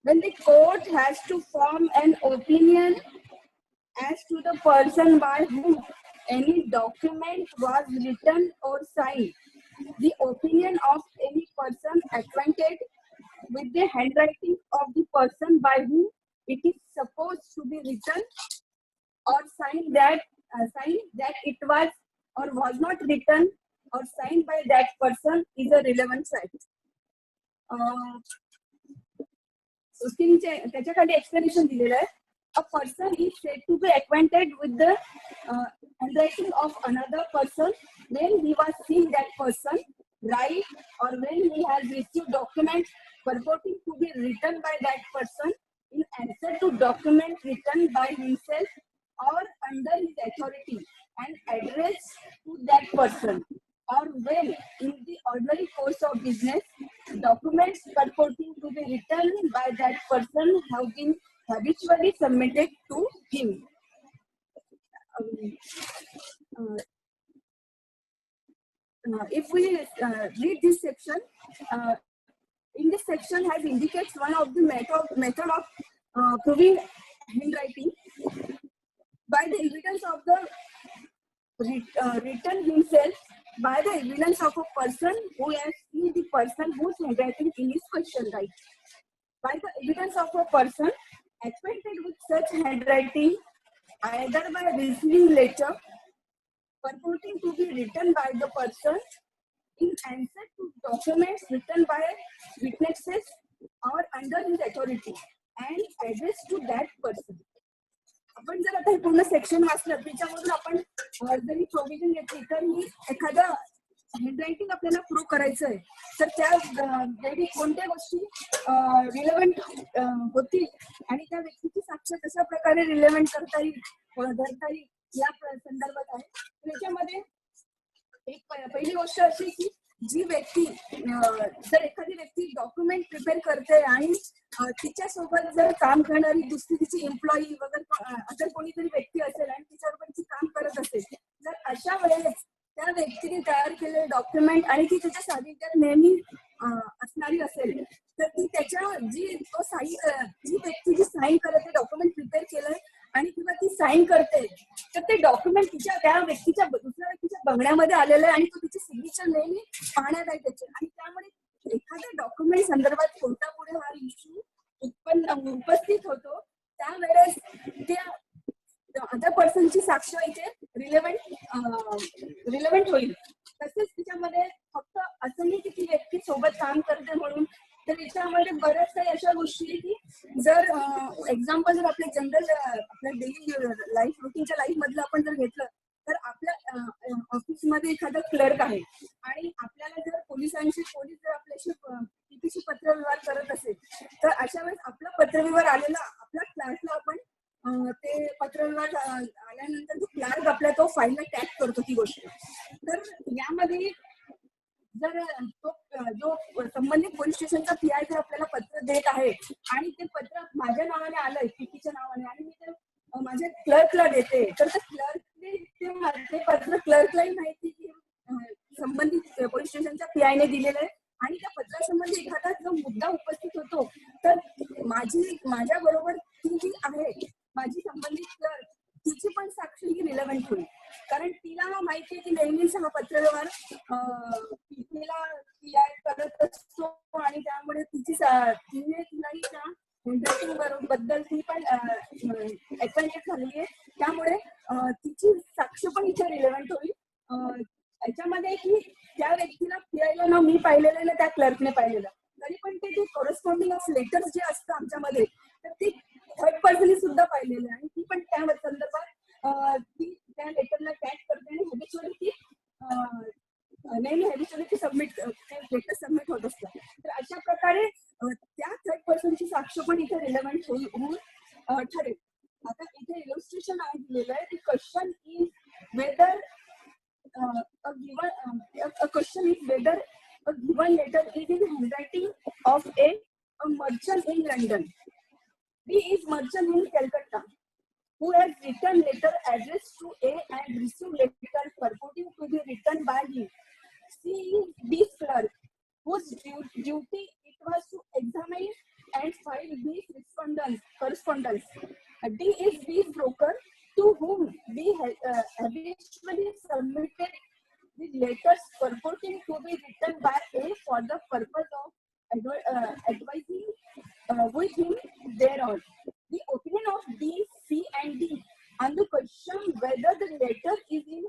when the court has to form an opinion as to the person by whom any document was written or signed, the opinion of any person acquainted with the handwriting of the person by whom it is supposed to be written or signed that it was or was not written or signed by that person is a relevant fact. त्याच्याखाली explanation दिलेलं आहे. A person is said to be acquainted with the handwriting of another person when he was seeing that person write or when he has received documents purporting to be written by that person in answer to document written by himself or under his authority and addressed to that person, or when in the ordinary course of business documents purporting to be written by that person have been habitually submitted to him. If we read this section, in this section has indicates one of the method of proving handwriting by the evidence of the written himself, by the evidence of a person who has seen the person whose handwriting in his question, right? By the evidence of a person acquainted with such handwriting, either by receiving letter purporting to be written by the person in answer to documents written by witnesses or under his authority and addressed to that person. आपण जर आता हे पूर्ण section वाचलं त्याच्यामधून आपण जरी provision घेतली तर ही एखादा हँडरायटिंग आपल्याला प्रूव्ह करायचं आहे तर त्या वेळी कोणत्या गोष्टी रिलेव्हंट होतील आणि त्या व्यक्तीची साक्ष कशा प्रकारे रिलेव्हंट करता येईल धरता येईल या संदर्भात आहे. त्याच्यामध्ये एक पहिली गोष्ट अशी की जी व्यक्ती जर एखादी व्यक्ती डॉक्युमेंट प्रिपेअर करते आणि तिच्यासोबत जर काम करणारी दुसरी तिची एम्प्लॉई वगैरे अगर कोणीतरी व्यक्ती असेल आणि तिच्याबरोबर ती काम करत असेल तर अशा वेळेस त्या व्यक्तीने तयार केलेले डॉक्युमेंट आणि ती त्याच्या सानिध्यात नेहमी असणारी असेल तर ती त्याच्या जी व्यक्ती जी साईन करते डॉक्युमेंट प्रिपेअर केलंय आणि किंवा ती साईन करते तर ते डॉक्युमेंट तिच्या त्या व्यक्तीच्या दुसऱ्या व्यक्तीच्या बघण्यामध्ये आलेलं आहे आणि तो तिचे सिग्नेचर नेहमी पाहण्यात आहे त्याचे आणि त्यामुळे एखाद्या डॉक्युमेंट संदर्भात कोणता पुढे हा इश्यू उपस्थित होतो त्यावेळेस त्या अदर पर्सनची साक्ष इथे रिलेव्हंट होईल. तसेच तिच्यामध्ये फक्त असं नाही की ती व्यक्ती सोबत काम करते म्हणून तर याच्यामध्ये बऱ्याच काही अशा गोष्टी आहे की जर एक्झाम्पल जर आपल्या जनरल आपल्या डेली लाईफ रुटीनच्या लाईफ मधलं आपण जर घेतलं तर आपल्या ऑफिसमध्ये एखादा क्लर्क आहे आणि आपल्याला जर पोलीस जर आपल्याशी पीपीशी पत्रव्यवहार करत असेल तर अशा वेळेस आपला पत्रव्यवहार आलेला आपल्या क्लार्कला आपण ते पत्रव्यवहार आल्यानंतर तो क्लार्क आपल्या तो फाईलला टॅग करतो ती गोष्ट. तर यामध्ये जर तो जो संबंधित पोलीस स्टेशनचा पीआय जर आपल्याला पत्र देत आहे आणि ते पत्र माझ्या नावाने आलंय पीपीच्या नावाने आणि मी ते माझ्या क्लर्कला देते तर क्लर्कने ते पत्र क्लर्कलाही माहिती की संबंधित पोलीस स्टेशनच्या पीआयने दिलेलं आहे आणि त्या पत्रासंबंधी एखादा जो मुद्दा उपस्थित होतो तर माझ्या बरोबर ती जी आहे माझी संबंधित क्लर्क तिची पण साक्ष ही रिलेव्हंट होईल कारण तिला माहिती आहे की नेहमीच हा पत्रव्यवहार तिला पीआय करत असतो आणि त्यामुळे तिलाही त्या हँडरायटिंग बद्दल ती पण एक्सपेरियन्स झालेली आहे त्यामुळे तिची साक्ष पण इथे रिलेव्हंट होईल. याच्यामध्ये की त्या व्यक्तीला पीआयला ना मी पाहिलेलं ना त्या क्लर्कने पाहिलेलं तरी पण ते जे कॉरेस्पॉन्डिंग ऑफ लेटर्स जे असतं आमच्यामध्ये तर ती थर्ड पर्सनने सुद्धा पाहिलेलं आहे आणि ती पण त्या संदर्भात ती त्या लेटरला टॅग करते आणि हॅबिच्युअली ती नेहमी हॅबिच्युअली ती लेटर सबमिट होत असतात. तर अशा प्रकारे त्या थर्ड पर्सनची साक्ष पण इथे रिलेव्हंट होऊन ठरेल. आता इथे इलस्ट्रेशन आहे दिलेलं आहे. Question is weather a question is whether a given letter is in handwriting of a merchant in London. B is merchant in Calcutta who has written letter addressed to A and received letter purporting to be written by him. C is B's clerk whose duty it was to examine and file B's correspondence. D is B's broker to whom B habitually submitted the letters purporting to be written by A for the purpose of advising with him thereon. The opinion of B, C, and D on the question whether the letter is in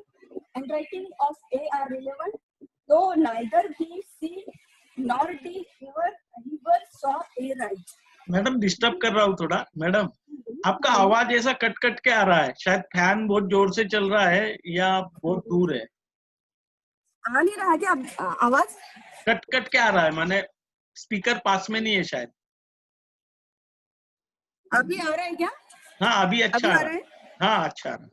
handwriting of A are relevant, though neither B, C, nor D ever saw A write. Madam disturb कर रहा हूँ थोड़ा। Madam आपका आवाज ऐसा cut cut के आ रहा है, शायद फैन बहुत जोर से चल रहा है या बहुत दूर है। आ नहीं रहा क्या आवाज? कट कट के आ रहा है, माने स्पीकर पास में नहीं है शायद। अभी आ रहा है क्या? हाँ अभी अच्छा आ रहा है। हाँ अच्छा आ रहा है,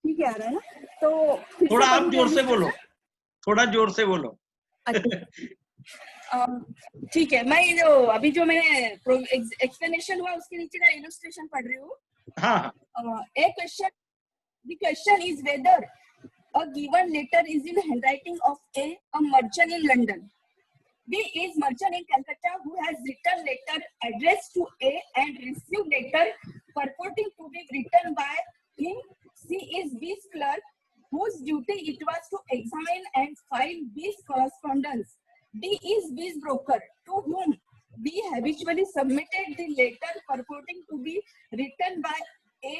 ठीक है आ रहा है ना। तो थोड़ा आप जोर से बोलो, थोड़ा जोर से बोलो। ठीक है, मैं जो अभी जो मैंने एक्सप्लेनेशन हुआ उसके नीचे का इलस्ट्रेशन पढ़ रही हूँ। हाँ A question, the question is whether a given letter is in handwriting of a merchant in London. B is merchant in Calcutta who has written letter addressed to A and received letter purporting to be written by him. C is B's clerk whose duty it was to examine and file B's correspondence. D is B's broker to whom B habitually submitted the letter purporting to be written by A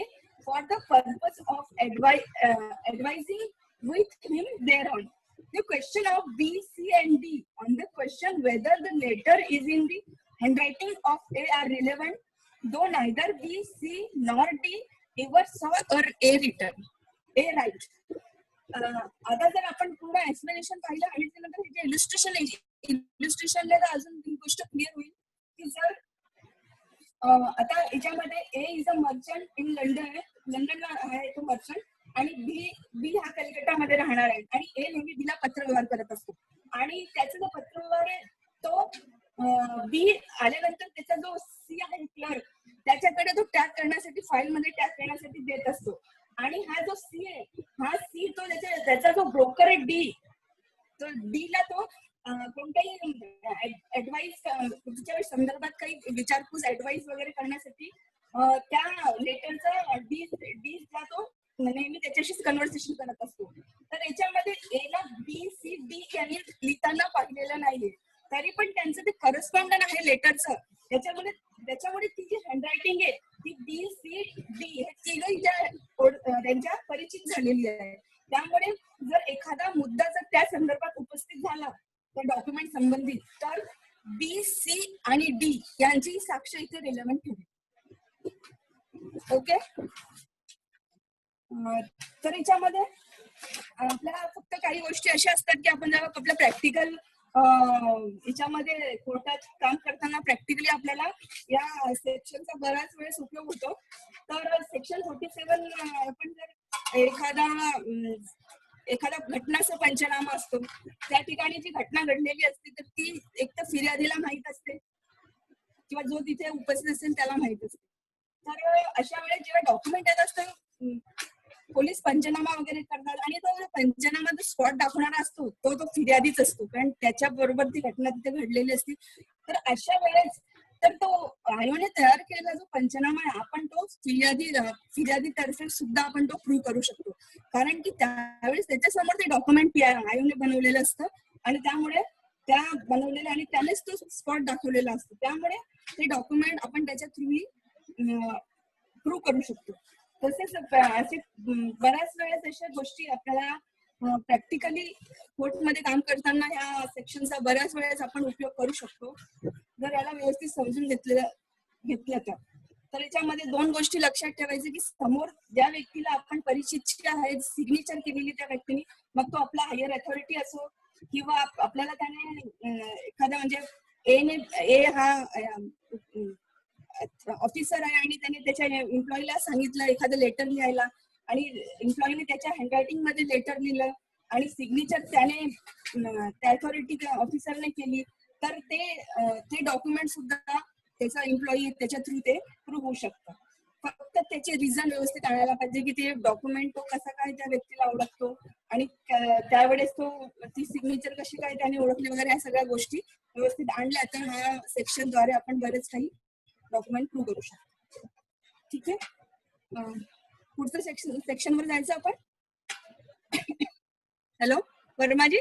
for the purpose of advising with him thereon. The question of B, C, and D on the question whether the letter is in the handwriting of A are relevant, though neither B, C, nor D ever saw or A written. A write. आता जर आपण पूर्ण explanation पाहिलं आणि त्यानंतर हे इलिस्ट्रेशनला अजून ही गोष्ट क्लिअर होईल की जर आता याच्यामध्ये ए इज अ मर्चंट इन लंडनला आहे तो मर्चंट आणि बी हा कलकत्तामध्ये राहणार आहे आणि ए नेहमी बीला पत्रव्यवहार करत असतो आणि त्याचा जो पत्रव्यवहार आहे तो बी आल्यानंतर त्याचा जो सी आहे क्लर्क त्याच्याकडे तो टॅग करण्यासाठी फाईल मध्ये टॅग करण्यासाठी देत असतो आणि हा जो सी आहे हा सी तो त्याचा जो ब्रोकर आहे डी तो डी ला तो कोणत्याही ऍडवाइस तुमच्या संदर्भात काही विचारपूस ऍडवाइस वगैरे करण्यासाठी त्या लेटरचा ला तो नेहमी त्याच्याशीच कन्व्हर्सेशन करत असतो. तर याच्यामध्ये ए ला बी सी डी यांनी लिहिताना पाहिलेलं नाहीये तरी पण त्यांचं ते करस्पॉन्डन आहे लेटरचं त्याच्यामुळे ती जी हँडरायटिंग आहे ती बी सी डी हे तिघही त्यांच्या परिचित झालेली आहे. त्यामुळे जर एखादा मुद्दा जर त्या संदर्भात उपस्थित झाला त्या डॉक्युमेंट संबंधित तर बी सी आणि डी यांची साक्ष इथे रिलेव्हंट ठरेल. ओके, तर याच्यामध्ये आपल्याला फक्त काही गोष्टी अशा असतात की आपण जेव्हा आपल्या प्रॅक्टिकल याच्यामध्ये कोर्टात काम करताना प्रॅक्टिकली आपल्याला या सेक्शनचा बराच वेळेस उपयोग होतो. तर सेक्शन 47 आपण जर एखादा घटनाचा पंचनामा असतो त्या ठिकाणी जी घटना घडलेली असते तर ती एक तर फिर्यादीला माहित असते किंवा जो तिथे उपस्थित असेल त्याला माहित असते. तर अशा वेळेस जेव्हा डॉक्युमेंट येत असतं पोलीस पंचनामा वगैरे करतात आणि तो पंचनामा जो स्पॉट दाखवणारा असतो तो फिर्यादीच असतो कारण त्याच्या बरोबर ती घटना तिथे घडलेली असते. तर अशा वेळेस तर तो आयोने तयार केलेला जो पंचनामा आहे आपण तो फिर्यादीतर्फे सुद्धा आपण तो प्रूव्ह करू शकतो कारण की त्यावेळेस त्याच्यासमोर ते डॉक्युमेंट आयोने बनवलेलं असतं आणि त्यामुळे त्या बनवलेल्या आणि त्यानेच तो स्पॉट दाखवलेला असतो त्यामुळे ते डॉक्युमेंट आपण त्याच्या थ्रू प्रूव्ह करू शकतो. तसेच असे बऱ्याच वेळेस अशा गोष्टी आपल्याला प्रॅक्टिकली कोर्टमध्ये काम करताना ह्या सेक्शनचा बऱ्याच वेळेस आपण उपयोग करू शकतो जर याला व्यवस्थित समजून घेतलं तर याच्यामध्ये दोन गोष्टी लक्षात ठेवायचे की समोर ज्या व्यक्तीला आपण परिचित आहे सिग्नेचर केलेली त्या व्यक्तीने मग तो आपला हायर अथॉरिटी असो किंवा आपल्याला त्याने एखादा म्हणजे ए हा ऑफिसर आहे आणि त्याने त्याच्या एम्प्लॉईला सांगितलं एखादं लेटर लिहायला आणि एम्प्लॉईने त्याच्या हँडरायटिंग मध्ये लेटर लिहिलं आणि सिग्नेचर त्याने त्या अथॉरिटी ऑफिसरने केली तर ते डॉक्युमेंट सुद्धा त्याचा एम्प्लॉई त्याच्या थ्रू ते प्रूव्ह होऊ शकतं. फक्त त्याचे रिझन व्यवस्थित आणायला पाहिजे की ते डॉक्युमेंट तो कसा काय त्या व्यक्तीला ओळखतो आणि त्यावेळेस तो ती सिग्नेचर कशी काय त्याने ओळखली वगैरे या सगळ्या गोष्टी व्यवस्थित आणल्या तर ह्या सेक्शनद्वारे आपण बरेच काही डॉक्युमेंट प्रूव्ह करू शकतो. ठीक आहे, पुढचं सेक्शनवर जायचं आपण. हॅलो वर्माजी.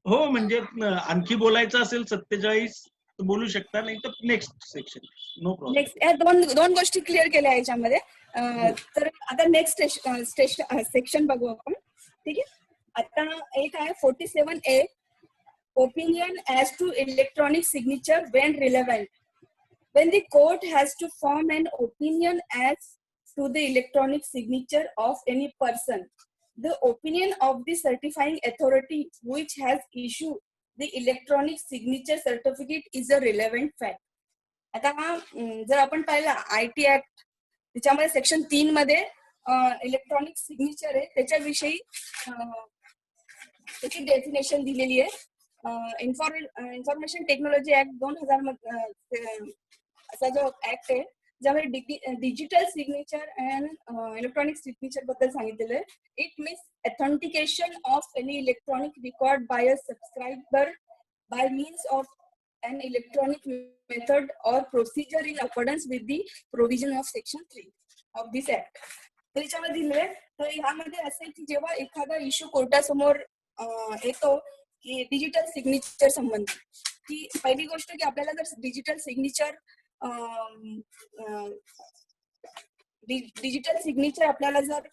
हो म्हणजे आणखी बोलायचं असेल 47 तर बोलू शकता, नाही तर next section. No problem. Next दोन गोष्टी क्लिअर केल्या याच्यामध्ये. तर आता नेक्स्ट सेक्शन बघू आपण. ठीक आहे, आता एक आहे 47A, opinion as to electronic signature when relevant. When the court has to form an opinion as to the electronic signature of any person, the opinion of the certifying authority which has issued the electronic signature certificate is a relevant fact. आता हा जर आपण पाहिलं IT act त्याच्यामध्ये section 3 मध्ये electronic signature आहे त्याच्याविषयी त्याची डेफिनेशन दिलेली आहे. इन्फॉर्मेशन टेक्नॉलॉजी ऍक्ट 2000 असा जो ऍक्ट आहे ज्यामध्ये digital signature and electronic signature बद्दल सांगितलेलं आहे. It means authentication of any electronic record by a subscriber by means of an electronic method or procedure in accordance with the provision of section 3 of this act. तर याच्यामध्ये दिलंय तर ह्यामध्ये असं आहे की जेव्हा एखादा इश्यू कोर्टासमोर येतो की डिजिटल सिग्नेचर संबंधी, की पहिली गोष्ट की आपल्याला जर डिजिटल सिग्नेचर आपल्याला जर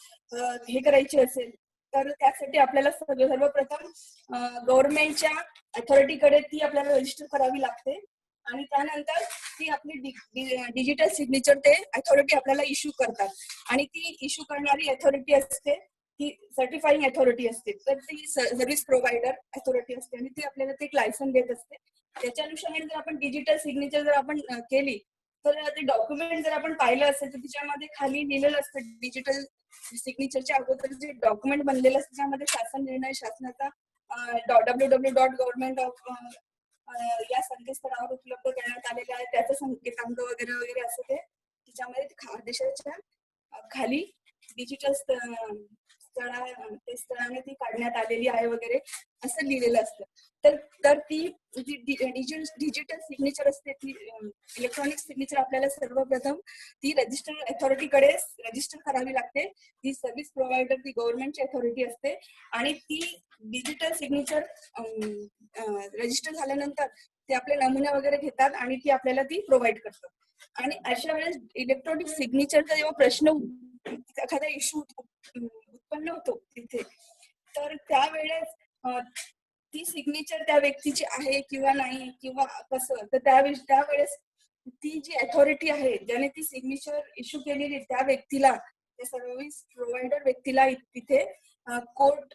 हे करायचे असेल तर त्यासाठी आपल्याला सर्वप्रथम गव्हर्नमेंटच्या अथॉरिटीकडे ती आपल्याला रजिस्टर करावी लागते आणि त्यानंतर ती आपली डिजिटल सिग्नेचर ते अथॉरिटी आपल्याला इश्यू करतात आणि ती इश्यू करणारी अथॉरिटी असते ती सर्टिफाईंग अथॉरिटी असते. तर ती सर्व्हिस प्रोव्हायडर अथॉरिटी असते आणि ती आपल्याला ते एक लायसन देत असते. त्याच्या अनुषंगाने जर आपण डिजिटल सिग्नेचर जर आपण केली तर ते डॉक्युमेंट जर आपण पाहिलं असेल तर त्याच्यामध्ये खाली लिहिलेलं असतं डिजिटल सिग्नेचरच्या अगोदर जे डॉक्युमेंट बनलेलं असतं त्यामध्ये शासन निर्णय शासनाचा www.government of या संकेतस्थळावर उपलब्ध करण्यात आलेले आहे त्याचं संकेतांक वगैरे वगैरे असं ते त्याच्यामध्ये देशाच्या खाली डिजिटल स्थळाने ती काढण्यात आलेली आहे वगैरे असं लिहिलेलं असतं. तर ती डिजिटल सिग्नेचर असते ती इलेक्ट्रॉनिक सिग्नेचर आपल्याला सर्वप्रथम ती रजिस्टर अथॉरिटीकडे रजिस्टर करावी लागते. ती सर्व्हिस प्रोव्हायडर ती गव्हर्नमेंटची अथॉरिटी असते आणि ती डिजिटल सिग्नेचर रजिस्टर झाल्यानंतर ते आपले नमुने वगैरे घेतात आणि ती आपल्याला ती प्रोव्हाइड करतात. आणि अशा वेळेस इलेक्ट्रॉनिक सिग्नेचरचा जेव्हा प्रश्न एखादा इश्यू उत्पन्न होतो तिथे तर त्यावेळेस ती सिग्नेचर त्या व्यक्तीची आहे किंवा नाही किंवा कसं तर त्यावेळेस ती जी अथॉरिटी आहे ज्याने ती सिग्नेचर इश्यू केलेली त्या व्यक्तीला त्या सर्व्हिस प्रोव्हायडर व्यक्तीला तिथे कोर्ट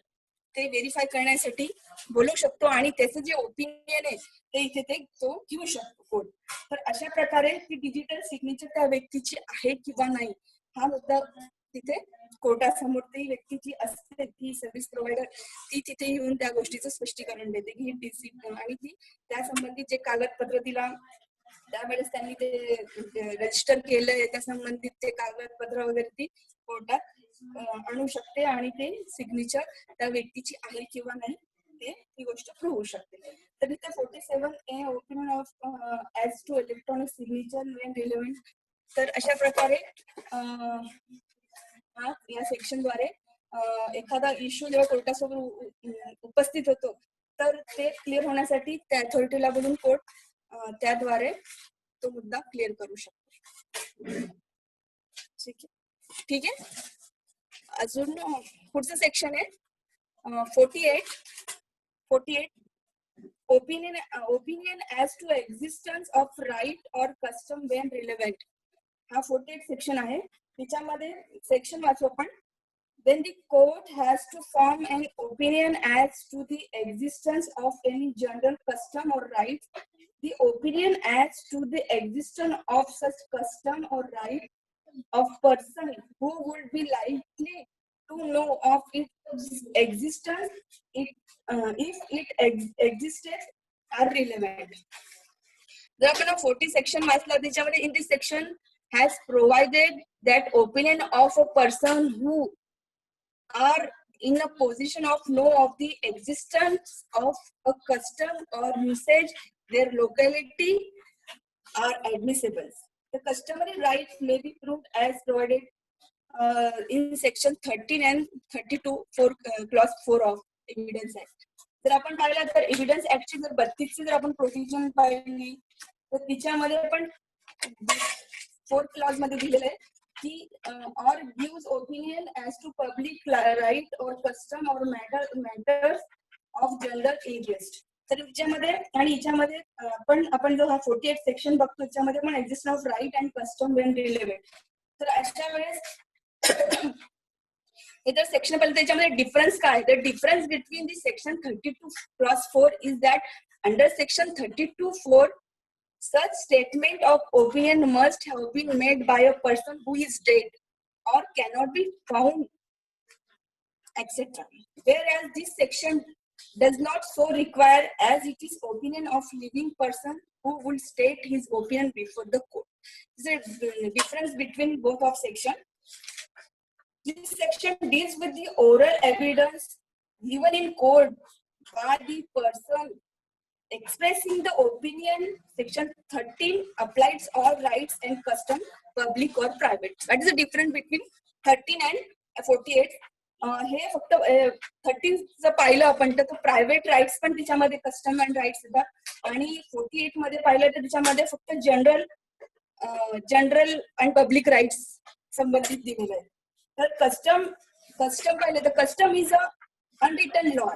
ते व्हेरीफाय करण्यासाठी बोलवू शकतो आणि त्याचं जे ओपिनियन आहे ते इथे ते तो घेऊ शकतो कोर्ट. तर अशा प्रकारे ती डिजिटल सिग्नेचर त्या व्यक्तीची आहे किंवा नाही हा मुद्दा तिथे कोर्टासमोर ती व्यक्ती जी असते ती सर्व्हिस प्रोव्हायडर ती तिथे येऊन त्या गोष्टीचं स्पष्टीकरण देते की ही आणि ती त्या संबंधित जे कागदपत्र तिला त्यावेळेस त्यांनी ते रजिस्टर केलंय त्या संबंधित ते कागदपत्र वगैरे ती कोर्टात आणू शकते आणि ते सिग्नेचर त्या व्यक्तीची आहे किंवा नाही ते ती गोष्ट प्रूव्ह होऊ शकते. तर इथे 47A opinion of as to electronic signature when relevant. तर अशा प्रकारे या सेक्शनद्वारे एखादा इश्यू जेव्हा कोर्टासमोर उपस्थित होतो तर ते क्लिअर होण्यासाठी त्या अथॉरिटीला बोलून कोर्ट त्याद्वारे तो मुद्दा क्लिअर करू शकतो. ठीक आहे. अजून पुढचं सेक्शन आहे 48 opinion as to existence of right or custom when relevant. हा 48 सेक्शन आहे. त्याच्यामध्ये सेक्शन वाचू आपण. When the court has to form an opinion as to the existence of any general custom or right, the opinion as to the existence of such custom or right of person who would be likely to know of its existence if it existed are relevant. जर आपण 40 section वाचला त्याच्यामध्ये in this section has provided that opinion of a person who are in a position of know of the existence of a custom or usage, their locality are admissible. The customary rights may be proved as provided in section 13 and 32 for clause 4 of Evidence Act. जर आपण पाहिलं तर evidence ऍक्टची जर 32 ची जर आपण provision पाहिली तर तिच्यामध्ये पण 4th क्लॉज मध्ये दिलेलं आहे की or gives opinion as to public right or custom or matters of general interest. तर हिच्यामध्ये आणि हिच्यामध्ये पण आपण जो हा 48 सेक्शन बघतो त्याच्यामध्ये पण existence of right and custom when relevant. तर अशा वेळेस हे जर सेक्शन पाहिलं त्याच्यामध्ये डिफरन्स काय, the difference between the section 32 clause 4 is that under section 32(4) such statement of opinion must have been made by a person who is dead or cannot be found, etc. Whereas this section does not so require, as it is opinion of living person who will state his opinion before the court. There is a difference between both of section. This section deals with the oral evidence given in court by the person expressing the opinion. Section 13 applies all rights and custom, public or private. That is the difference between 13 and 48. हे फक्त 13 जर पाहिलं आपण तर private rights पण त्याच्यामध्ये custom and rights येतात आणि 48 मध्ये पाहिलं तर त्याच्यामध्ये फक्त जनरल अँड पब्लिक राईट्स संबंधित दिलेलं आहे. तर कस्टम पाहिलं तर custom is a unwritten law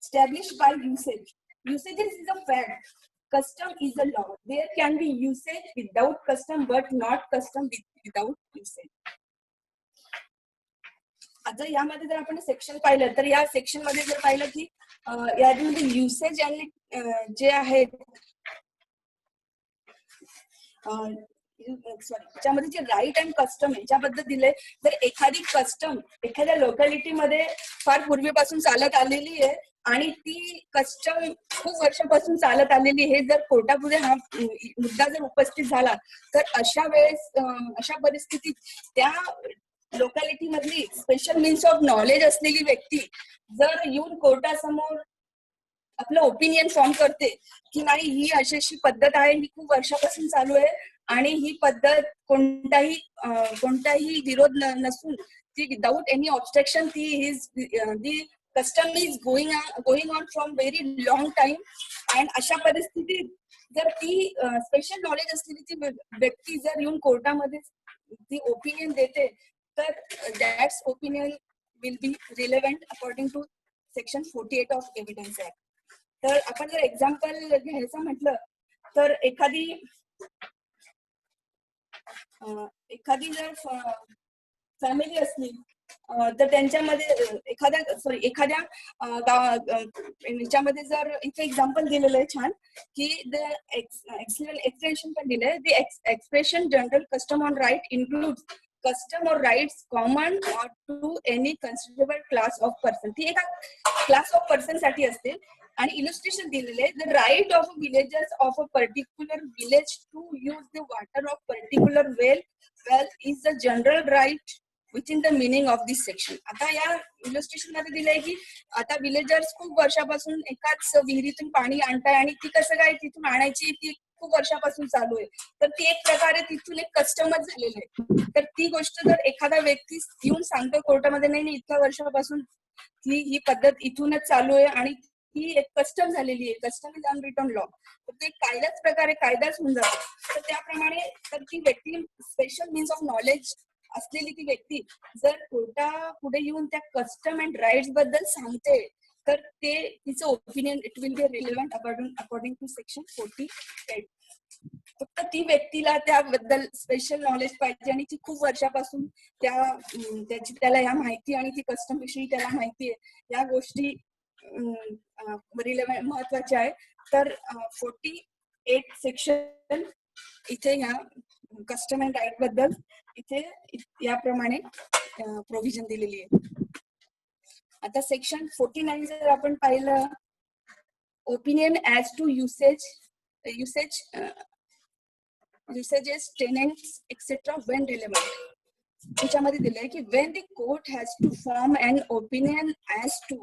established by usage. Usages is a fact. Custom is a law. There can be usage without custom, but not custom without usage. आता यामध्ये जर आपण सेक्शन पाहिलं तर या सेक्शन मध्ये जर पाहिलं की यामध्ये युसेज आणि जे आहेत त्याच्यामध्ये जे राईट अँड कस्टम आहे ज्याबद्दल दिले, जर एखादी कस्टम एखाद्या लोकॅलिटीमध्ये फार पूर्वीपासून चालत आलेली आहे आणि ती कस्टम खूप वर्षापासून चालत आलेली हे जर कोर्टापुढे हा मुद्दा जर उपस्थित झाला तर अशा वेळेस अशा परिस्थितीत त्या लोकॅलिटी मधली स्पेशल मीन्स ऑफ नॉलेज असलेली व्यक्ती जर येऊन कोर्टासमोर आपलं ओपिनियन फॉर्म करते की नाही ही अशी पद्धत आहे, ही खूप वर्षापासून चालू आहे आणि ही पद्धत कोणताही विरोध नसून ती without any obstruction the custom is going on from very long time. आणि अशा परिस्थितीत जर ती स्पेशल नॉलेज असलेली ती व्यक्ती जर येऊन कोर्टामध्ये ती ओपिनियन देते तर that's opinion will be relevant according to section 48 of evidence act. तर आपण जर एक्झाम्पल घ्यायचं म्हटलं तर एखादी जर फॅमिली असली तर त्यांच्यामध्ये एखाद्या याच्यामध्ये जर इथे एक्झाम्पल दिलेलं आहे छान की द एक्सप्रेशन पण दिलंय. The expression general custom on right include custom or rights common to any considerable class of person. ती एका क्लास ऑफ पर्सन साठी असते आणि इलस्ट्रेशन दिलेले आहे. The right of villagers of a particular village to use the water of particular well is the general right within the meaning of this section. आता या illustration मध्ये दिलंय की आता विलेजर्स खूप वर्षापासून एकाच विहिरीतून पाणी आणताय आणि ती कसं काय तिथून आणायची ती खूप वर्षापासून चालू आहे, तर ती एक प्रकारे तिथून एक कस्टमच झालेलं आहे. तर ती गोष्ट जर एखादा व्यक्ती येऊन सांगतो कोर्टामध्ये नाही इतक्या वर्षापासून ही पद्धत इथूनच चालू आहे आणि ही एक कस्टम झालेली आहे, कस्टम इज अनरिटन लॉ, तर ते कायद्याच प्रकारे कायदाच होऊन जातो. तर त्याप्रमाणे तर ती व्यक्ती स्पेशल मीन्स ऑफ नॉलेज असलेली ती व्यक्ती जर कोर्टा पुढे येऊन त्या कस्टम अँड राईट्स बद्दल सांगते तर ते तिचं opinion it will be relevant according to section 48. फक्त ती व्यक्तीला त्याबद्दल स्पेशल नॉलेज पाहिजे आणि ती खूप वर्षापासून त्याला या माहिती आणि ती कस्टम विषयी त्याला माहिती आहे, या गोष्टी रिलेव्हंट महत्वाच्या आहे. तर 48 सेक्शन इथे ह्या कस्टम अँड राईट बद्दल इथे याप्रमाणे प्रोव्हिजन दिलेली आहे. आता सेक्शन 49 जर आपण पाहिलं opinion as to usage usages, tenants, etc. when relevant. त्याच्यामध्ये दिलंय की when the court has to form an opinion as to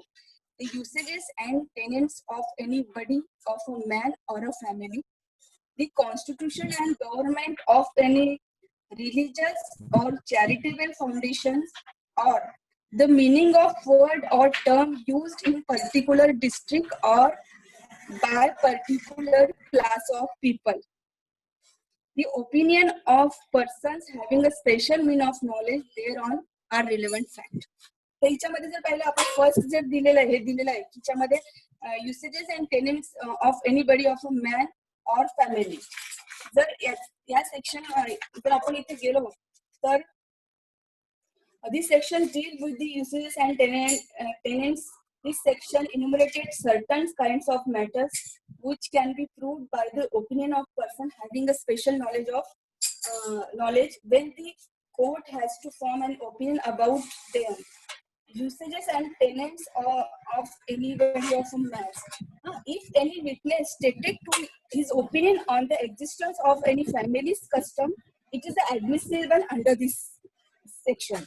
the usages and tenets of anybody, of a man or a family, the constitution and government of any religious or charitable foundations, or the meaning of word or term used in particular district or by particular class of people, the opinion of persons having a special mean of knowledge thereon are relevant fact. तर हिच्यामध्ये जर पाहिलं आपण first जर दिलेलं आहे, हे दिलेलं आहे हिच्यामध्ये usages and tenants of anybody of a man or family. जर या सेक्शन जर आपण इथे गेलो तर this section deal with the usages and tenants. This section enumerated certain kinds of matters which can be proved by the opinion of person having a special knowledge when the court has to form an opinion about them. Usages and tenants of anybody of a man. If any witness stated to his opinion on the existence of any family's custom, it is admissible under this section.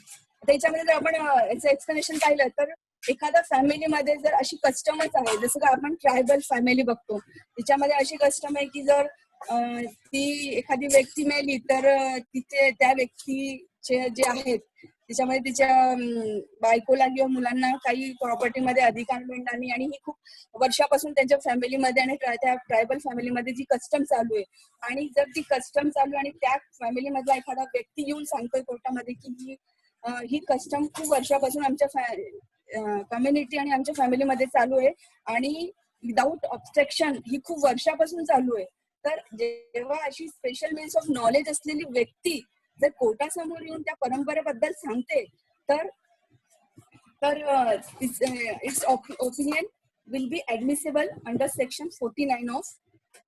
त्याच्यामध्ये जर आपण याचं explanation पाहिलं तर एखाद्या फॅमिलीमध्ये जर अशी कस्टमच आहे, जसं का आपण ट्रायबल फॅमिली बघतो, त्याच्यामध्ये अशी कस्टम आहे की जर ती एखादी व्यक्ती मेली तर तिथे त्या व्यक्तीचे जे आहेत त्याच्यामध्ये तिच्या बायकोला किंवा मुलांना काही प्रॉपर्टीमध्ये अधिकार मिळणार नाही. आणि ही खूप वर्षापासून त्यांच्या फॅमिलीमध्ये आणि त्या ट्रायबल फॅमिलीमध्ये जी कस्टम चालू आहे, आणि जर ती कस्टम चालू आणि त्या फॅमिलीमधला एखादा व्यक्ती येऊन सांगतोय कोर्टामध्ये की ही कस्टम खूप वर्षापासून आमच्या कम्युनिटी आणि आमच्या फॅमिलीमध्ये चालू आहे आणि विदाऊट ऑब्स्ट्रक्शन ही खूप वर्षापासून चालू आहे, तर जेव्हा अशी स्पेशल मीन्स ऑफ नॉलेज असलेली व्यक्ती जर कोर्टासमोर येऊन त्या परंपरेबद्दल सांगते तर its opinion will be admissible under section 49 of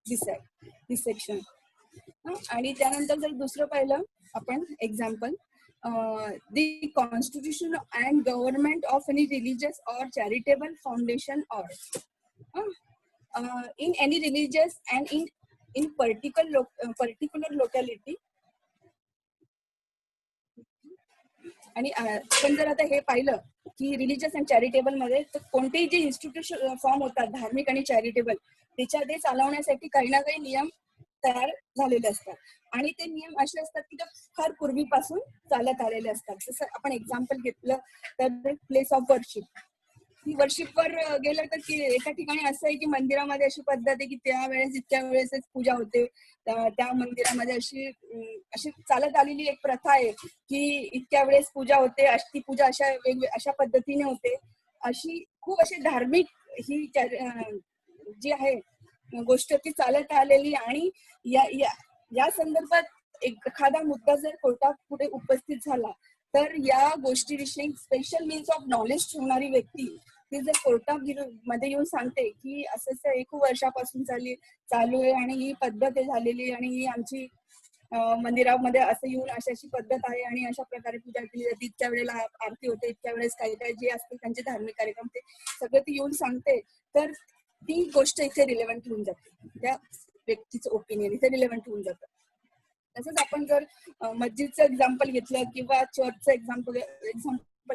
this section. आणि त्यानंतर जर दुसरं पाहिलं आपण example, the constitution and government of any religious or charitable foundation or in any religious and in particular locality. आणि आपण जर आता हे पाहिलं की रिलीजियस अँड चॅरिटेबल मध्ये तर कोणतेही जे इन्स्टिट्यूशन फॉर्म होतात धार्मिक आणि चॅरिटेबल, त्याच्या ते चालवण्यासाठी काही ना काही नियम तयार झालेले असतात. आणि ते नियम असे असतात की ते फार पूर्वीपासून चालत आलेले असतात. जसं आपण एक्झाम्पल घेतलं तर प्लेस ऑफ वर्शिप. ही वर्शिपवर गेलं तर की एका ठिकाणी असं आहे की मंदिरामध्ये अशी पद्धत आहे की त्यावेळेस इतक्या वेळेसच पूजा होते, त्या मंदिरामध्ये अशी चालत आलेली एक प्रथा आहे की इतक्या वेळेस पूजा होते, ती पूजा अशा पद्धतीने होते. अशी खूप अशी धार्मिक ही जी आहे गोष्ट ती चालत आलेली. आणि या संदर्भात एखादा मुद्दा जर कोर्टात पुढे उपस्थित झाला तर या गोष्टीविषयी स्पेशल मीन्स ऑफ नॉलेज ठेवणारी व्यक्ती ती जर कोर्टामध्ये येऊन सांगते की असं एक वर्षापासून चालू आहे आणि ही पद्धत झालेली आणि ही आमची मंदिरामध्ये असं येऊन अशी पद्धत आहे आणि अशा प्रकारे पूजा केली जाते, इतक्या वेळेला आरती होते, इतक्या वेळेस काही काही जे असते त्यांचे धार्मिक कार्यक्रम ते सगळं ती येऊन सांगते, तर ती गोष्ट इथे रिलेव्हंट होऊन जाते, त्या व्यक्तीचं ओपिनियन इथे रिलेव्हंट होऊन जातं. तसंच आपण जर मस्जिदचं एक्झाम्पल घेतलं किंवा चर्चचं एक्झाम्पल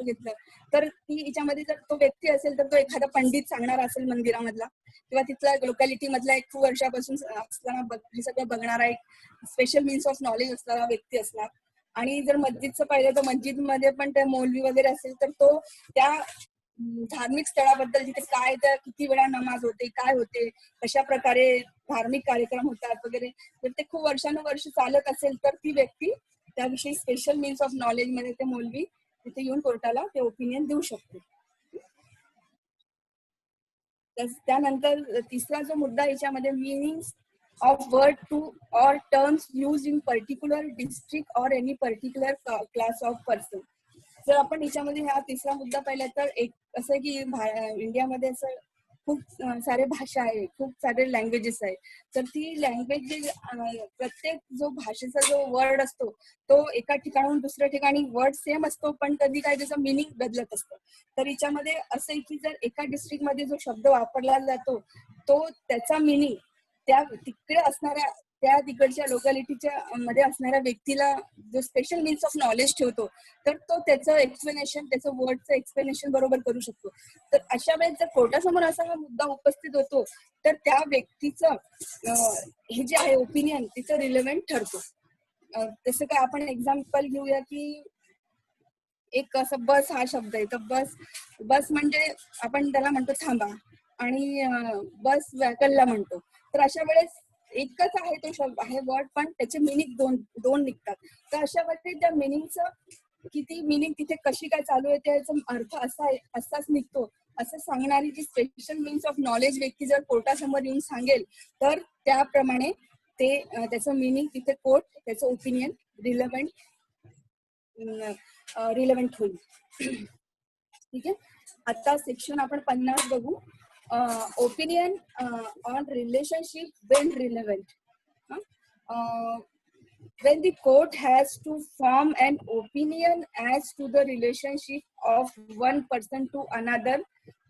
घेतलं तर ती याच्यामध्ये जर तो व्यक्ती असेल तर तो एखादा पंडित सांगणार असेल मंदिरामधला किंवा तिथला लोकॅलिटी मधला एक खूप वर्षापासून असताना हे सगळं बघणारा एक स्पेशल मीन्स ऑफ नॉलेज असणारा व्यक्ती असणार. आणि जर मस्जिदचं पाहिलं तर मस्जिदमध्ये पण ते मौलवी वगैरे असेल तर तो त्या धार्मिक स्थळाबद्दल जिथे काय तर किती वेळा नमाज होते, काय होते, कशा प्रकारे धार्मिक कार्यक्रम होतात वगैरे, जर ते खूप वर्षानुवर्ष चालत असेल तर ती व्यक्ती त्याविषयी स्पेशल मीन्स ऑफ नॉलेज मध्ये ते मौलवी तिथे येऊन कोर्टाला ते ओपिनियन देऊ शकते. त्यानंतर तिसरा जो मुद्दा याच्यामध्ये meanings of word to or terms use in particular district or any particular class of person. जर आपण याच्यामध्ये हा तिसरा मुद्दा पाहिला तर एक असं की इंडियामध्ये असं खूप सारे भाषा आहे, खूप सारे लँग्वेजेस आहे, तर ती लँग्वेज प्रत्येक जो भाषेचा जो वर्ड असतो तो एका ठिकाणाहून दुसऱ्या ठिकाणी वर्ड सेम असतो पण कधी काय त्याचं मिनिंग बदलत असतं. तर याच्यामध्ये असं आहे की जर एका डिस्ट्रिक्ट मध्ये जो शब्द वापरला जातो तो त्याचा मिनिंग त्या तिकडे असणाऱ्या त्या तिकडच्या लोकॅलिटीच्या मध्ये असणाऱ्या व्यक्तीला जो स्पेशल नीड्स ऑफ नॉलेज ठेवतो, तर तो त्याचं एक्सप्लेनेशन, त्याचं वर्डचं एक्सप्लेनेशन बरोबर करू शकतो. तर अशा वेळेस जर कोर्टासमोर असा हा मुद्दा उपस्थित होतो, तर त्या व्यक्तीचं हे जे आहे ओपिनियन तिचं रिलेव्हंट ठरतो. तसं काय आपण एक्झाम्पल घेऊया की एक असं बस हा शब्द आहे, तर बस म्हणजे आपण त्याला म्हणतो थांबा, आणि बस व्हेकलला म्हणतो. तर अशा वेळेस एकच आहे तो शब्द आहे वर्ड, पण त्याचे मिनिंग दोन निघतात. तर अशा वेळेस त्या मिनिंगचं किती मिनिंग तिथे कशी काय चालू आहे त्याचा अर्थ असाच निघतो असं सांगणारी जी स्पेशल मीन्स ऑफ नॉलेज व्यक्ती जर कोर्टासमोर येऊन सांगेल, तर त्याप्रमाणे ते त्याचं मिनिंग तिथे कोर्ट त्याचं ओपिनियन रिलेव्हंट होईल. ठीक आहे. आता सेक्शन आपण 50 बघू. Opinion on relationship when relevant. When the court has to form an opinion as to the relationship of one person to another,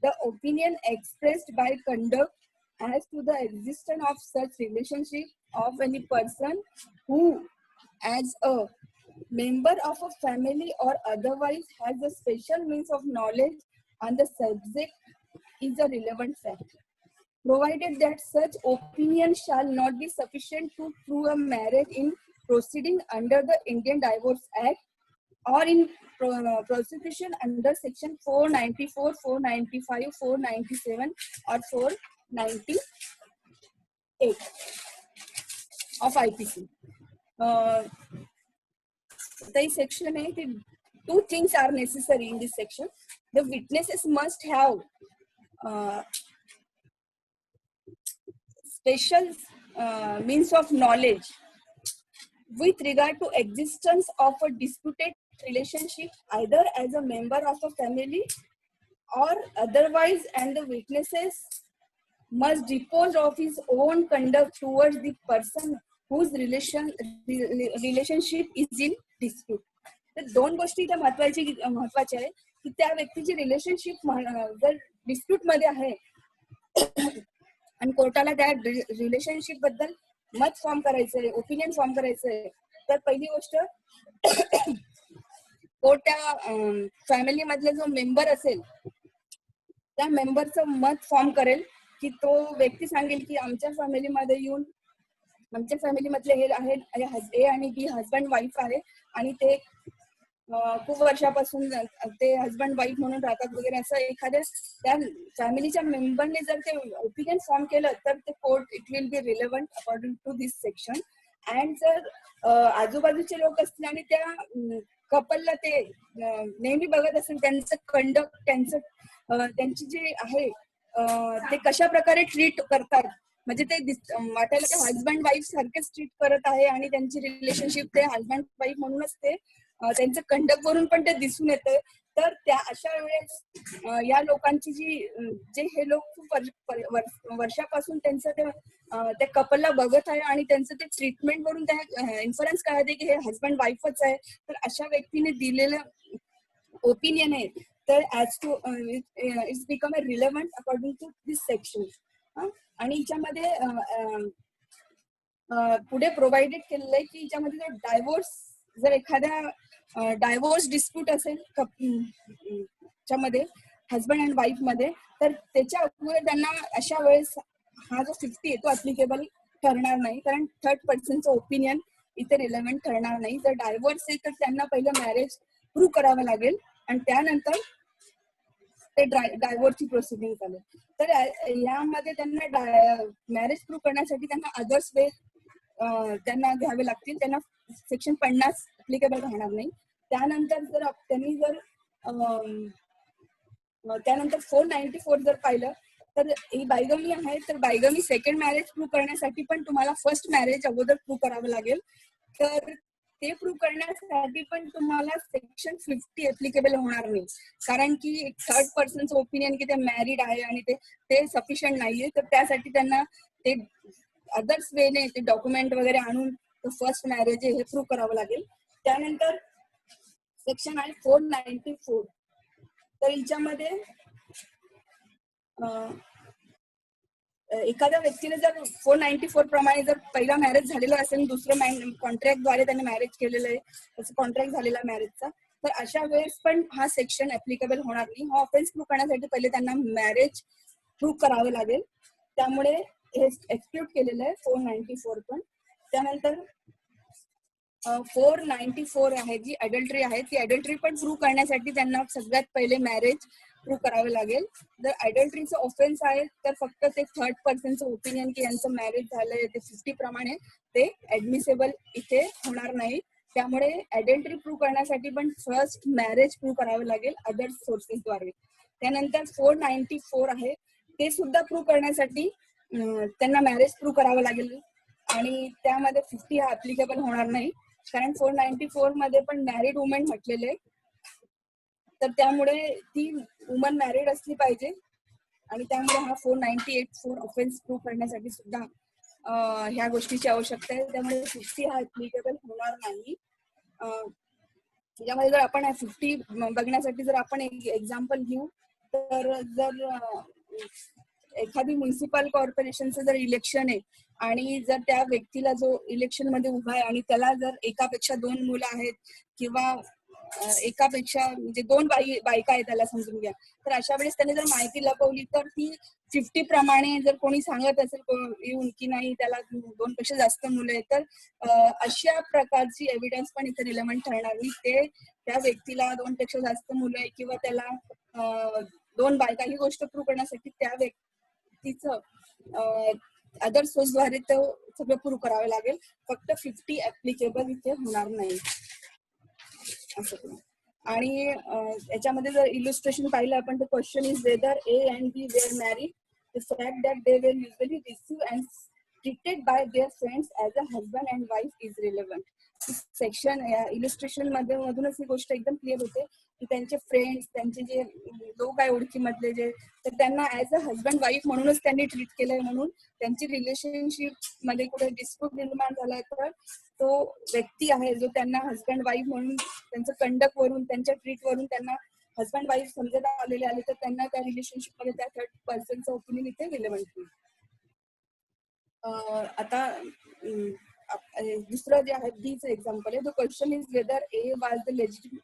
the opinion expressed by conduct as to the existence of such relationship of any person who, as a member of a family or otherwise, has a special means of knowledge on the subject is a relevant fact, provided that such opinion shall not be sufficient to prove a marriage in proceeding under the Indian Divorce Act or in prosecution under section 494, 495, 497 or 498 of IPC. The section है कि two things are necessary in this section. The witnesses must have special means of knowledge with regard to existence of a disputed relationship, either as a member of a family or otherwise, and the witnesses must depose of his own conduct towards the person whose relationship is in dispute. तर दोन गोष्टी त्या महत्वाच्या आहे की त्या व्यक्तीची relationship जर डिस्प्यूट मध्ये आहे आणि कोर्टाला त्या रिलेशनशिप बद्दल मत फॉर्म करायचंय, ओपिनियन फॉर्म करायचंय, तर पहिली गोष्ट कोर्ट त्या फॅमिली मधले जो मेंबर असेल त्या मेंबरचं मत फॉर्म करेल की तो व्यक्ती सांगेल की आमच्या फॅमिलीमध्ये येऊन आमच्या फॅमिलीमधले हे आहेत ए आणि बी हजबंड वाईफ आहे आणि ते खूप वर्षापासून ते हजबंड वाईफ म्हणून राहतात वगैरे, असं एखाद्या त्या फॅमिलीच्या मेंबरने जर ते ओपिनियन फॉर्म केलं तर ते court it will be relevant according to this section. And जर आजूबाजूचे लोक असतील आणि त्या कपलला ते नेहमी बघत असेल त्यांचं कंडक्ट, त्यांची जे आहे ते कशा प्रकारे ट्रीट करतात, म्हणजे ते वाटायला ते हजबंड वाईफ सारखेच ट्रीट करत आहे आणि त्यांची रिलेशनशिप ते हजबंड वाईफ म्हणूनच ते त्यांचं कंडक्ट वरून पण ते दिसून येतं. तर त्या अशा वेळेस या लोकांची जे हे लोक खूप वर्षापासून त्यांचं ते त्या कपलला बघत आहे आणि त्यांचं ते ट्रीटमेंट वरून त्या इन्फरन्स कळते की हे हजबंड वाईफच आहे, तर अशा व्यक्तीने दिलेलं ओपिनियन आहे तर as to it's become a relevant according to this section. आणि याच्यामध्ये पुढे प्रोव्हाइडेड केलेलं आहे की याच्यामध्ये जर डायव्होर्स, जर एखाद्या डायव्होर्स डिस्प्यूट असेल मध्ये हजबंड अँड वाईफ मध्ये, तर त्याच्या अगोदर त्यांना अशा वेळेस हा जो 50 आहे तो अप्लिकेबल ठरणार नाही, कारण थर्ड पर्सनचं ओपिनियन इथे रिलेव्हंट ठरणार नाही. जर डायव्होर्स आहे तर त्यांना पहिलं मॅरेज प्रूव्ह करावं लागेल आणि त्यानंतर ते डायव्होर्सची प्रोसिडिंग चालेल. तर यामध्ये त्यांना मॅरेज प्रूव्ह करण्यासाठी त्यांना अदर्स वे त्यांना घ्यावे लागतील, त्यांना सेक्शन 50 अप्लिकेबल राहणार नाही. त्यानंतर जर त्यांनी त्यानंतर 494 जर पाहिलं तर ही बायगमी आहे, तर बायगमी सेकंड मॅरेज प्रूव्ह करण्यासाठी पण तुम्हाला फर्स्ट मॅरेज अगोदर प्रूव्ह करावं लागेल. तर ते प्रूव्ह करण्यासाठी पण तुम्हाला सेक्शन 50 ऍप्लिकेबल होणार नाही, कारण की एक थर्ड पर्सनचं ओपिनियन की ते मॅरिड आहे आणि ते सफिशियंट नाहीये. तर त्यासाठी त्यांना ते अदर्स वेने ते डॉक्युमेंट वगैरे आणून फर्स्ट मॅरेज हे प्रूव्ह करावं लागेल. त्यानंतर सेक्शन आहे 494. तर हिच्यामध्ये एखाद्या व्यक्तीने जर 494 प्रमाणे जर पहिला मॅरेज झालेला असेल, दुसरं कॉन्ट्रॅक्टद्वारे त्याने मॅरेज केलेलं आहे, त्याचा कॉन्ट्रॅक्ट झालेला मॅरेजचा, तर अशा वेळेस पण हा सेक्शन ऍप्लिकेबल होणार नाही. हा ऑफेन्स प्रूव्ह करण्यासाठी पहिले त्यांना मॅरेज प्रूव्ह करावं लागेल. त्यामुळे हे एक्सक्लूड केलेलं आहे 494 पण. त्यानंतर 494 आहे जी अडल्टरी आहे, ती अडल्टरी पण प्रूव्ह करण्यासाठी त्यांना सगळ्यात पहिले मॅरेज प्रूव्ह करावे लागेल. जर अडल्टरीचं ऑफेन्स आहे तर फक्त ते थर्ड पर्सनचं ओपिनियन की यांचं मॅरेज झालंय ते 50 प्रमाणे ते ऍडमिसेबल इथे होणार नाही. त्यामुळे अडल्टरी प्रूव्ह करण्यासाठी पण फर्स्ट मॅरेज प्रूव्ह करावे लागेल अदर सोर्सेसद्वारे. त्यानंतर 494 आहे ते सुद्धा प्रूव्ह करण्यासाठी त्यांना मॅरेज प्रूव्ह करावं लागेल आणि त्यामध्ये 50 हा ऍप्लिकेबल होणार नाही, कारण 494 मध्ये पण मॅरिड वुमेन म्हटलेले, तर त्यामुळे ती वुमन मॅरिड असली पाहिजे आणि त्यामुळे हा 498 ऑफेन्स प्रूव्ह करण्यासाठी सुद्धा ह्या गोष्टीची आवश्यकता आहे. त्यामुळे 50 हा ऍप्लिकेबल होणार नाही. त्याच्यामध्ये जर आपण 50 बघण्यासाठी जर आपण एक एक्झाम्पल घेऊ, तर जर एखादी म्युन्सिपल कॉर्पोरेशनचं जर इलेक्शन आहे आणि जर त्या व्यक्तीला जो इलेक्शन मध्ये उभा आहे आणि त्याला जर एकापेक्षा 2 मुलं आहेत किंवा एकापेक्षा म्हणजे 2 बायका आहेत त्याला समजून घ्या, तर अशा वेळेस त्याने जर माहिती लपवली तर ती 50 प्रमाणे जर कोणी सांगत असेल येऊन की नाही त्याला 2 पेक्षा जास्त मुलं आहेत, तर अशा प्रकारची एव्हिडन्स पण इथे रिलेव्हंट ठरणार नाही. ते त्या व्यक्तीला 2 पेक्षा जास्त मुलं आहे किंवा त्याला 2 बायका ही गोष्ट प्रूव्ह करण्यासाठी त्या व्यक्तीचं अदर सोर्सद्वारे तो सगळं प्रूव्ह करावे लागेल. फक्त 50 ऍप्लिकेबल इथे होणार नाही असं. आणि याच्यामध्ये जर इलुस्ट्रेशन पाहिलं आपण तर question is whether A and B were married, the fact that they were usually received and treated by their friends as a husband and wife is relevant. Section illustration मध्ये मधूनच ही गोष्ट एकदम क्लिअर होते की त्यांचे फ्रेंड्स, त्यांचे जे लोक आहे ओळखीमधले जे, तर त्यांना ऍज अ हजबंड वाईफ म्हणूनच त्यांनी ट्रीट केलंय. म्हणून त्यांची रिलेशनशिप मध्ये कुठे डिस्प्यूट निर्माण झालाय तर तो व्यक्ती आहे जो त्यांना हजबंड वाईफ म्हणून त्यांचं कंडक्ट वरून त्यांच्या ट्रीट वरून त्यांना हजबंड वाईफ समजत आलेले आले, तर त्यांना त्या रिलेशनशिप मध्ये त्या थर्ड पर्सनचं ओपिनियन इथे रिलेव्हंट होईल. आता दुसरं जे आहे बीचं एक्झाम्पल आहे. The question is whether A was the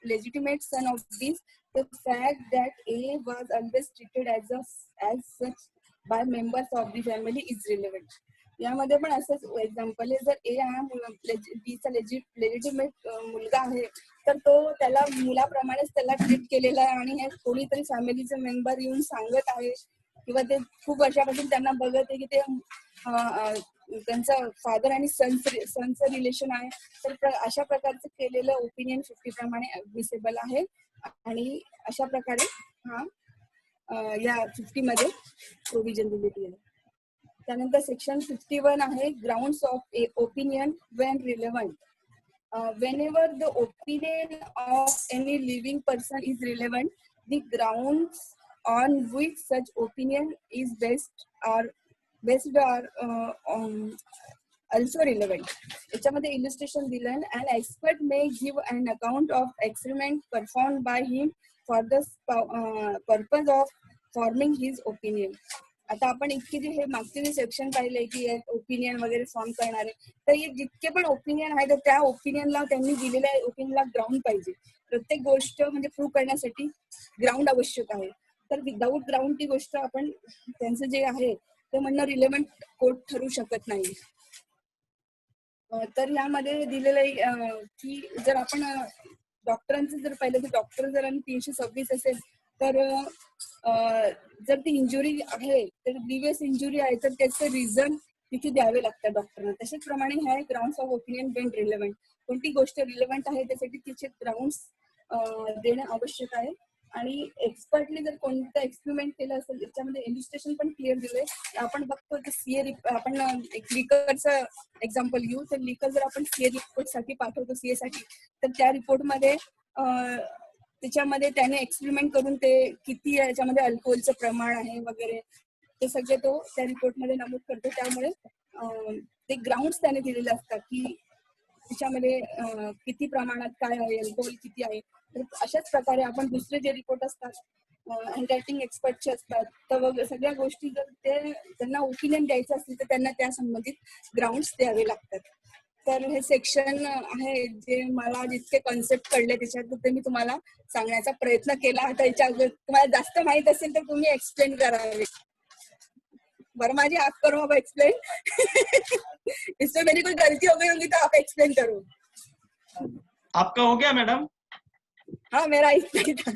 legitimate son of B's, the fact that A was always treated as such by members of the family is relevant. यामध्ये पण असंच एक्झाम्पल आहे. जर ए हा बीचा लेजिटिमेट मुलगा आहे तर तो त्याला मुलाप्रमाणेच त्याला ट्रीट केलेला आहे आणि हे कोणीतरी फॅमिलीचे मेंबर येऊन सांगत आहे किंवा ते खूप वर्षापासून त्यांना बघत आहे की ते त्यांचं फादर आणि सनचं रिलेशन आहे, तर अशा प्रकारचं केलेलं ओपिनियन 50 प्रमाणे ऍडमिसेबल आहे आणि अशा प्रकारे हा या 50 मध्ये प्रोव्हिजन दिलेली आहे. त्यानंतर सेक्शन 51 आहे grounds of opinion Wien relevant. whenever the opinion of any living person is relevant, the grounds on which such opinion is based are also relevant. याच्यामध्ये इलस्ट्रेशन दिलं, an expert may give an account of experiment performed by him for the purpose of forming his opinion. आता आपण इतके जे हे मागचे जे section पाहिले की ओपिनियन वगैरे फॉर्म करणारे, तर हे जितके पण ओपिनियन आहे तर त्या ओपिनियनला त्यांनी दिलेल्या ओपिनियनला ग्राउंड पाहिजे. प्रत्येक गोष्ट म्हणजे प्रूव्ह करण्यासाठी ग्राउंड आवश्यक आहे. तर विदाऊट ग्राउंड ती गोष्ट आपण त्यांचं जे आहे ते म्हणणं रिलेव्हंट कोर्ट ठरू शकत नाही. तर यामध्ये दिलेलं आहे की जर आपण डॉक्टरांचं जर पाहिलं तर डॉक्टर जर 326 असेल तर जर ती इंजुरी आहे तर ग्रीवियस इंजुरी आहे तर त्याचं रिझन तिथे द्यावे लागतात डॉक्टरना. तशाच प्रमाणे ह्या grounds of opinion Wien relevant, कोणती गोष्ट रिलेव्हंट आहे त्यासाठी तिचे ग्राउंड्स देणं आवश्यक आहे. आणि एक्सपर्टने जर कोणतं एक्सपेरिमेंट केलं असेल त्याच्यामध्ये इलिस्ट्रेशन पण क्लिअर दिलंय. आपण बघतो की सीए आपण एक लिकरचं एक्झाम्पल घेऊ, तर लिकर जर आपण सीए रिपोर्ट साठी पाठवतो सीए साठी, तर त्या रिपोर्टमध्ये त्याच्यामध्ये त्याने एक्सपेरिमेंट करून ते किती याच्यामध्ये अल्कोहोलचं प्रमाण आहे वगैरे ते सगळे तो त्या रिपोर्टमध्ये नमूद करतो. त्यामुळे ते ग्राउंड्स त्याने दिलेले असतात की त्याच्यामध्ये किती प्रमाणात काय आहे, अल्कोहोल किती आहे. तर अशाच प्रकारे आपण दुसरे जे रिपोर्ट असतात हँडरायटिंग एक्सपर्टचे असतात, तर सगळ्या गोष्टी जर ते त्यांना ओपिनियन द्यायचं असेल तर त्यांना त्या संबंधित ग्राउंड्स द्यावे लागतात. तर हे सेक्शन आहे जे मला जितके कॉन्सेप्ट कळले त्याच्यात ते मी तुम्हाला सांगण्याचा प्रयत्न केला. आता याच्या अगोदर तुम्हाला जास्त माहित असेल तर तुम्ही एक्सप्लेन करावे. बरं, माझी आप करो अब एक्सप्लेन इसमें मेरी कोई गलती हो गई होगी तो आप एक्सप्लेन करो. आपका हो गया मैडम? हाँ, मेरा इतना ही था.